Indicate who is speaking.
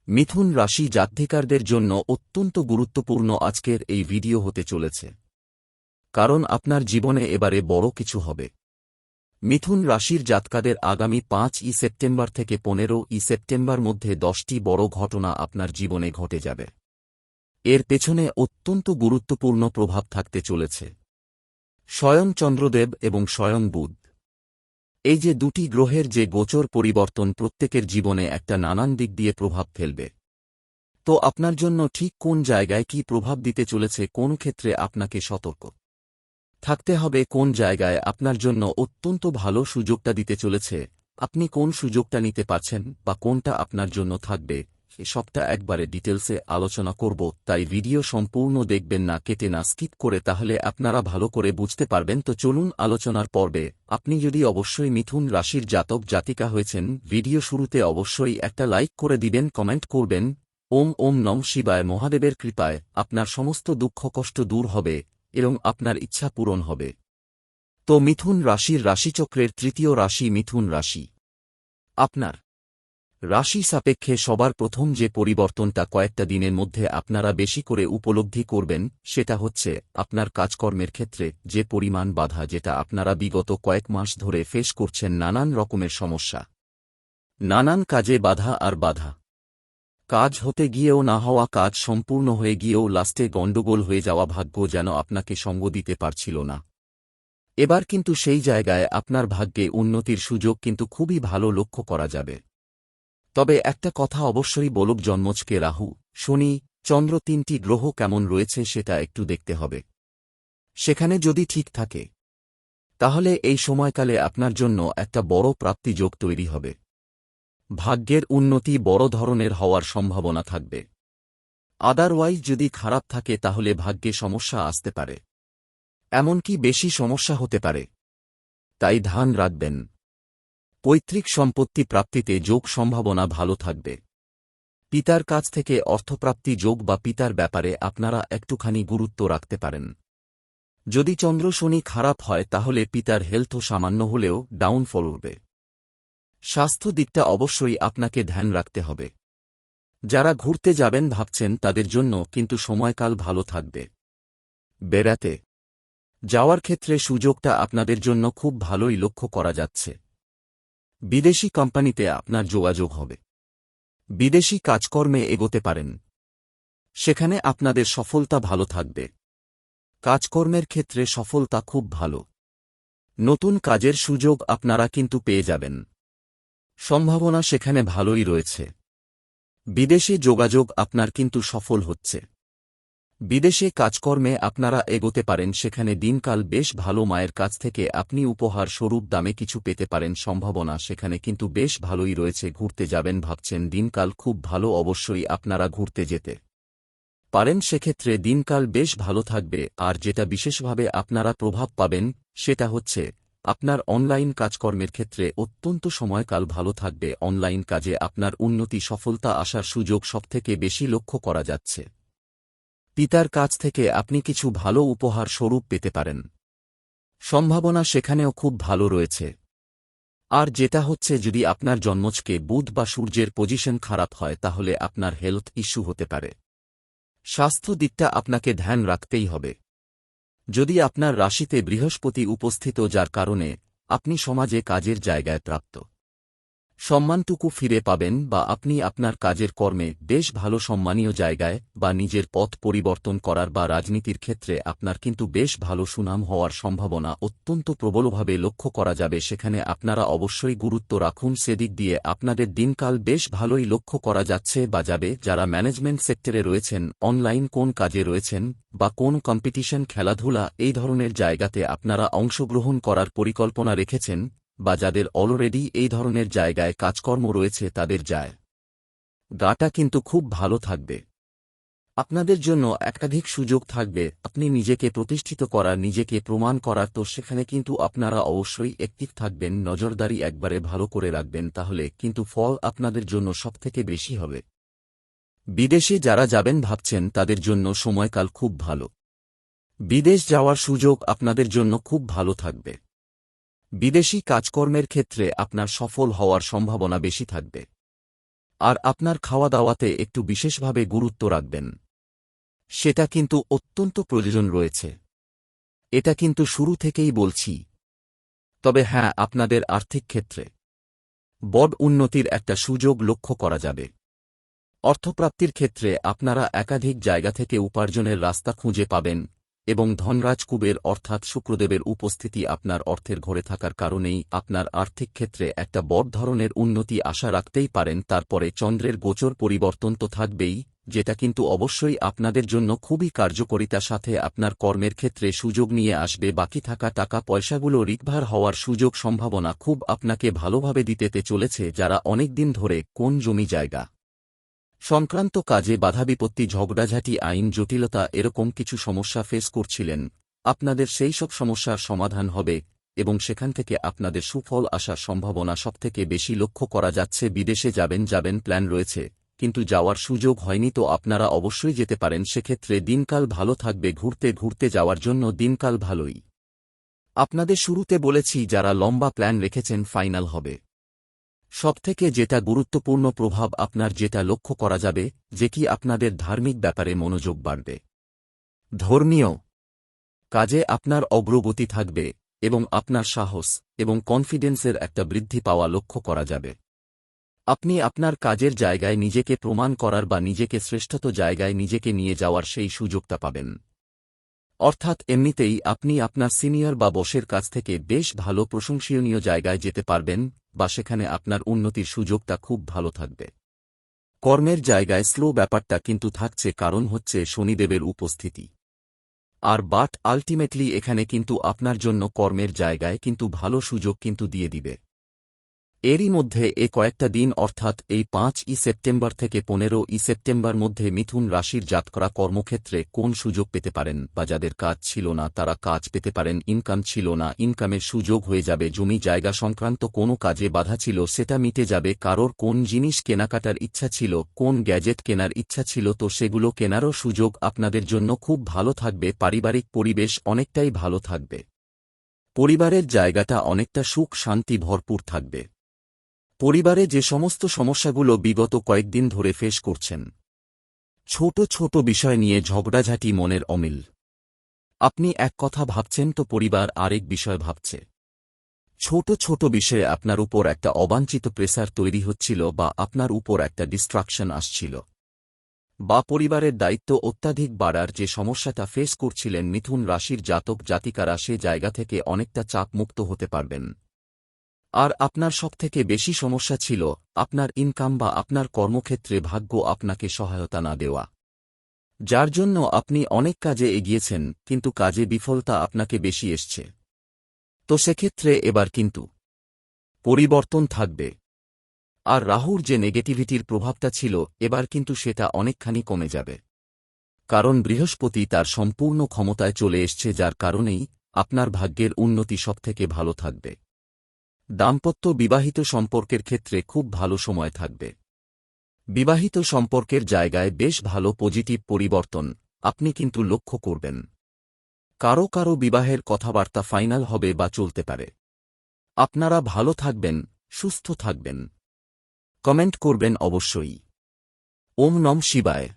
Speaker 1: মিথুন রাশি জাতধিকারদের জন্য অত্যন্ত গুরুত্বপূর্ণ আজকের এই ভিডিও হতে চলেছে, কারণ আপনার জীবনে এবারে বড় কিছু হবে। মিথুন রাশির জাতকাদের আগামী 5ই সেপ্টেম্বর থেকে 15ই সেপ্টেম্বর মধ্যে 10টি বড় ঘটনা আপনার জীবনে ঘটে যাবে। এর পেছনে অত্যন্ত গুরুত্বপূর্ণ প্রভাব থাকতে চলেছে। স্বয়ং চন্দ্রদেব এবং স্বয়ং বুধ, এই যে দুটি গ্রহের যে গোচর পরিবর্তন প্রত্যেকের জীবনে একটা নানান দিক দিয়ে প্রভাব ফেলবে। তো আপনার জন্য ঠিক কোন জায়গায় কি প্রভাব দিতে চলেছে, কোন ক্ষেত্রে আপনাকে সতর্ক থাকতে হবে, কোন জায়গায় আপনার জন্য অত্যন্ত ভালো সুযোগটা দিতে চলেছে, আপনি কোন সুযোগটা নিতে পারছেন বা কোনটা আপনার জন্য থাকবে, সবটা একবারে ডিটেলসে আলোচনা করব। তাই ভিডিও সম্পূর্ণ দেখবেন না, কেটে না স্কিপ করে, তাহলে আপনারা ভালো করে বুঝতে পারবেন। তো চলুন আলোচনার পর্বে। আপনি যদি অবশ্যই মিথুন রাশির জাতক জাতিকা হয়েছেন, ভিডিও শুরুতে অবশ্যই একটা লাইক করে দিবেন, কমেন্ট করবেন। ওম ওম নম শিবায়। মহাদেবের কৃপায় আপনার সমস্ত দুঃখ কষ্ট দূর হবে এবং আপনার ইচ্ছা পূরণ হবে। তো মিথুন রাশির রাশিচক্রের তৃতীয় রাশি মিথুন রাশি। আপনার রাশি সাপেক্ষে সবার প্রথম যে পরিবর্তনটা কয়েকটা দিনের মধ্যে আপনারা বেশি করে উপলব্ধি করবেন, সেটা হচ্ছে আপনার কাজকর্মের ক্ষেত্রে যে পরিমাণ বাধা, যেটা আপনারা বিগত কয়েক মাস ধরে ফেস করছেন, নানান রকমের সমস্যা, নানান কাজে বাধা আর বাধা, কাজ হতে গিয়েও না হওয়া, কাজ সম্পূর্ণ হয়ে গিয়েও লাস্টে গণ্ডগোল হয়ে যাওয়া, ভাগ্য যেন আপনাকে সঙ্গ দিতে পারছিল না। এবার কিন্তু সেই জায়গায় আপনার ভাগ্যে উন্নতির সুযোগ কিন্তু খুবই ভালো লক্ষ্য করা যাবে। তবে একটা কথা অবশ্যই বলব, জন্মছকে রাহু, শনি, চন্দ্র তিনটি গ্রহ কেমন রয়েছে সেটা একটু দেখতে হবে। সেখানে যদি ঠিক থাকে, তাহলে এই সময়কালে আপনার জন্য একটা বড় প্রাপ্তিযোগ তৈরি হবে। ভাগ্যের উন্নতি বড় ধরনের হওয়ার সম্ভাবনা থাকবে। আদারওয়াইজ যদি খারাপ থাকে, তাহলে ভাগ্যে সমস্যা আসতে পারে, এমনকি বেশি সমস্যা হতে পারে। তাই ধ্যান রাখবেন। পৈতৃক সম্পত্তি প্রাপ্তিতে যোগ সম্ভাবনা ভালো থাকবে। পিতার কাছ থেকে অর্থপ্রাপ্তি যোগ বা পিতার ব্যাপারে আপনারা একটুখানি গুরুত্ব রাখতে পারেন। যদি চন্দ্র শনি খারাপ হয়, তাহলে পিতার হেলথও সামান্য হলেও ডাউনফল উঠবে। স্বাস্থ্য দিকটা অবশ্যই আপনাকে ধ্যান রাখতে হবে। যারা ঘুরতে যাবেন ভাবছেন, তাদের জন্য কিন্তু সময়কাল ভালো থাকবে। বেড়াতে যাওয়ার ক্ষেত্রে সুযোগটা আপনাদের জন্য খুব ভালোই লক্ষ্য করা যাচ্ছে। বিদেশি কোম্পানিতে আপনার যোগাযোগ হবে। বিদেশি কাজকর্মে এগোতে পারেন, সেখানে আপনাদের সফলতা ভালো থাকবে। কাজকর্মের ক্ষেত্রে সফলতা খুব ভালো। নতুন কাজের সুযোগ আপনারা কিন্তু পেয়ে যাবেন, সম্ভাবনা সেখানে ভালোই রয়েছে। বিদেশে যোগাযোগ আপনার কিন্তু সফল হচ্ছে। বিদেশে কাজকর্মে আপনারা এগোতে পারেন, সেখানে দিনকাল বেশ ভালো। মায়ের কাছ থেকে আপনি উপহার স্বরূপ দামে কিছু পেতে পারেন, সম্ভাবনা সেখানে কিন্তু বেশ ভালোই রয়েছে। ঘুরতে যাবেন ভাবছেন, দিনকাল খুব ভালো, অবশ্যই আপনারা ঘুরতে যেতে পারেন, সেক্ষেত্রে দিনকাল বেশ ভালো থাকবে। আর যেটা বিশেষভাবে আপনারা প্রভাব পাবেন, সেটা হচ্ছে আপনার অনলাইন কাজকর্মের ক্ষেত্রে অত্যন্ত সময়কাল ভালো থাকবে। অনলাইন কাজে আপনার উন্নতি, সফলতা আসার সুযোগ সবথেকে বেশি লক্ষ্য করা যাচ্ছে। পিতার কাছ থেকে আপনি কিছু ভালো উপহার স্বরূপ পেতে পারেন, সম্ভাবনা সেখানেও খুব ভালো রয়েছে। আর যেটা হচ্ছে, যদি আপনার জন্মছকে বুধ বা সূর্যের পজিশন খারাপ হয়, তাহলে আপনার হেলথ ইস্যু হতে পারে। স্বাস্থ্য দিকটা আপনাকে ধ্যান রাখতেই হবে। যদি আপনার রাশিতে বৃহস্পতি উপস্থিত, যার কারণে আপনি সমাজে কাজের জায়গায় প্রাপ্ত সম্মানটুকু ফিরে পাবেন, বা আপনি আপনার কাজের কর্মে বেশ ভালো সম্মানীয় জায়গায় বা নিজের পথ পরিবর্তন করার বা রাজনীতির ক্ষেত্রে আপনার কিন্তু বেশ ভালো সুনাম হওয়ার সম্ভাবনা অত্যন্ত প্রবলভাবে লক্ষ্য করা যাবে। সেখানে আপনারা অবশ্যই গুরুত্ব রাখুন, সেদিক দিয়ে আপনাদের দিনকাল বেশ ভালোই লক্ষ্য করা যাচ্ছে বা যাবে। যারা ম্যানেজমেন্ট সেক্টরে রয়েছেন, অনলাইন কোন কাজে রয়েছেন, বা কোন কম্পিটিশন, খেলাধুলা, এই ধরনের জায়গাতে আপনারা অংশগ্রহণ করার পরিকল্পনা রেখেছেন, বা যাদের অলরেডি এই ধরনের জায়গায় কাজকর্ম রয়েছে, তাদের গাটা কিন্তু খুব ভালো থাকবে। আপনাদের জন্য একাধিক সুযোগ থাকবে আপনি নিজেকে প্রতিষ্ঠিত করার, নিজেকে প্রমাণ করার। তো সেখানে কিন্তু আপনারা অবশ্যই অ্যাক্টিভ থাকবেন, নজরদারি একবারে ভালো করে রাখবেন, তাহলে কিন্তু ফল আপনাদের জন্য সবথেকে বেশি হবে। বিদেশে যারা যাবেন ভাবছেন, তাদের জন্য সময়কাল খুব ভালো। বিদেশ যাওয়ার সুযোগ আপনাদের জন্য খুব ভালো থাকবে। বিদেশি কাজকর্মের ক্ষেত্রে আপনার সফল হওয়ার সম্ভাবনা বেশি থাকবে। আর আপনার খাওয়া দাওয়াতে একটু বিশেষভাবে গুরুত্ব রাখবেন। সেটা কিন্তু অত্যন্ত প্রয়োজন রয়েছে। এটা কিন্তু শুরু থেকেই বলছি। তবে হ্যাঁ, আপনাদের আর্থিক ক্ষেত্রে বড় উন্নতির একটা সুযোগ লক্ষ্য করা যাবে। অর্থপ্রাপ্তির ক্ষেত্রে আপনারা একাধিক জায়গা থেকে উপার্জনের রাস্তা খুঁজে পাবেন এবং ধনরাজ কুবের অর্থাৎ শুক্রদেবের উপস্থিতি আপনার অর্থের ঘরে থাকার কারণেই আপনার আর্থিক ক্ষেত্রে একটা বড় ধরনের উন্নতি আশা রাখতেই পারেন। তারপরে চন্দ্রের গোচর পরিবর্তন তো থাকবেই, যেটা কিন্তু অবশ্যই আপনাদের জন্য খুবই কার্যকরিতার সাথে আপনার কর্মের ক্ষেত্রে সুযোগ নিয়ে আসবে। বাকি থাকা টাকা পয়সাগুলো রিকভার হওয়ার সুযোগ সম্ভাবনা খুব আপনাকে ভালোভাবে দিতে চলেছে। যারা অনেক দিন ধরে কোন জমি জায়গা সংক্রান্ত কাজে বাধাবিপত্তি, ঝগড়াঝাটি, আইন জটিলতা এরকম কিছু সমস্যা ফেস করছিলেন, আপনাদের সেই সব সমস্যার সমাধান হবে এবং সেখান থেকে আপনাদের সুফল আসার সম্ভাবনা সবথেকে বেশি লক্ষ্য করা যাচ্ছে। বিদেশে যাবেন প্ল্যান রয়েছে, কিন্তু যাওয়ার সুযোগ হয়নি, তো আপনারা অবশ্যই যেতে পারেন। সেক্ষেত্রে দিনকাল ভালো থাকবে। ঘুরতে যাওয়ার জন্য দিনকাল ভালোই। আপনাদের শুরুতে বলেছি, যারা লম্বা প্ল্যান রেখেছেন ফাইনাল হবে। সবথেকে যেটা গুরুত্বপূর্ণ প্রভাব আপনার যেটা লক্ষ্য করা যাবে, যে কি আপনাদের ধার্মিক ব্যাপারে মনোযোগ বাড়বে। ধর্মীয় কাজে আপনার অগ্রগতি থাকবে এবং আপনার সাহস এবং কনফিডেন্সের একটা বৃদ্ধি পাওয়া লক্ষ্য করা যাবে। আপনি আপনার কাজের জায়গায় নিজেকে প্রমাণ করার বা নিজেকে শ্রেষ্ঠত জায়গায় নিজেকে নিয়ে যাওয়ার সেই সুযোগটা পাবেন। অর্থাৎ এমনিতেই আপনি আপনার সিনিয়র বা বসের কাছ থেকে বেশ ভালো প্রশংসনীয় জায়গায় যেতে পারবেন বা সেখানে আপনার উন্নতির সুযোগটা খুব ভালো থাকবে। কর্মের জায়গায় স্লো ব্যাপারটা কিন্তু থাকছে, কারণ হচ্ছে শনিদেবের উপস্থিতি। বাট আলটিমেটলি এখানে কিন্তু আপনার জন্য কর্মের জায়গায় কিন্তু ভালো সুযোগ কিন্তু দিয়ে দিবে। এরই মধ্যে কয়েকটা দিন অর্থাৎ এই 5ই সেপ্টেম্বর থেকে 15ই সেপ্টেম্বর মধ্যে মিথুন রাশির জাতকরা কর্মক্ষেত্রে কোন সুযোগ পেতে পারেন, বা যাদের কাজ ছিল না তারা কাজ পেতে পারেন। ইনকাম ছিল না, ইনকামের সুযোগ হয়ে যাবে। জমি জায়গা সংক্রান্ত কোনো কাজে বাধা ছিল, সেটা মিটে যাবে। কারোর কোন জিনিস কেনাকাটার ইচ্ছা ছিল, কোন গ্যাজেট কেনার ইচ্ছা ছিল, তো সেগুলো কেনারও সুযোগ আপনাদের জন্য খুব ভালো থাকবে। পারিবারিক পরিবেশ অনেকটাই ভালো থাকবে। পরিবারের জায়গাটা অনেকটা সুখ শান্তি ভরপুর থাকবে। পরিবারে যে সমস্ত সমস্যাগুলো বিগত কয়েকদিন ধরে ফেস করছেন, ছোট ছোট বিষয় নিয়ে ঝগড়াঝাটি, মনের অমিল, আপনি এক কথা ভাবছেন তো পরিবার আরেক বিষয় ভাবছে, ছোট ছোট বিষয়ে আপনার উপর একটা অবাঞ্ছিত প্রেসার তৈরি হচ্ছিল বা আপনার উপর একটা ডিস্ট্রাকশন আসছিল, বা পরিবারের দায়িত্ব অত্যাধিক বাড়ার যে সমস্যাটা ফেস করছিলেন মিথুন রাশির জাতক জাতিকারা সে জায়গা থেকে অনেকটা চাপমুক্ত হতে পারবেন। আর আপনার সবথেকে বেশি সমস্যা ছিল আপনার ইনকাম বা আপনার কর্মক্ষেত্রে ভাগ্য আপনাকে সহায়তা না দেওয়া, যার জন্য আপনি অনেক কাজে এগিয়েছেন কিন্তু কাজে বিফলতা আপনাকে বেশি এসছে। তো সেক্ষেত্রে এবার কিন্তু পরিবর্তন থাকবে। আর রাহুর যে নেগেটিভিটির প্রভাবটা ছিল এবার কিন্তু সেটা অনেকখানি কমে যাবে, কারণ বৃহস্পতি তার সম্পূর্ণ ক্ষমতায় চলে এসছে, যার কারণেই আপনার ভাগ্যের উন্নতি সবথেকে ভালো থাকবে। দাম্পত্য বিবাহিত সম্পর্কের ক্ষেত্রে খুব ভালো সময় থাকবে। বিবাহিত সম্পর্কের জায়গায় বেশ ভালো পজিটিভ পরিবর্তন আপনি কিন্তু লক্ষ্য করবেন। কারো কারো বিবাহের কথাবার্তা ফাইনাল হবে বা চলতে পারে। আপনারা ভালো থাকবেন, সুস্থ থাকবেন। কমেন্ট করবেন অবশ্যই। ওম নম শিবায়।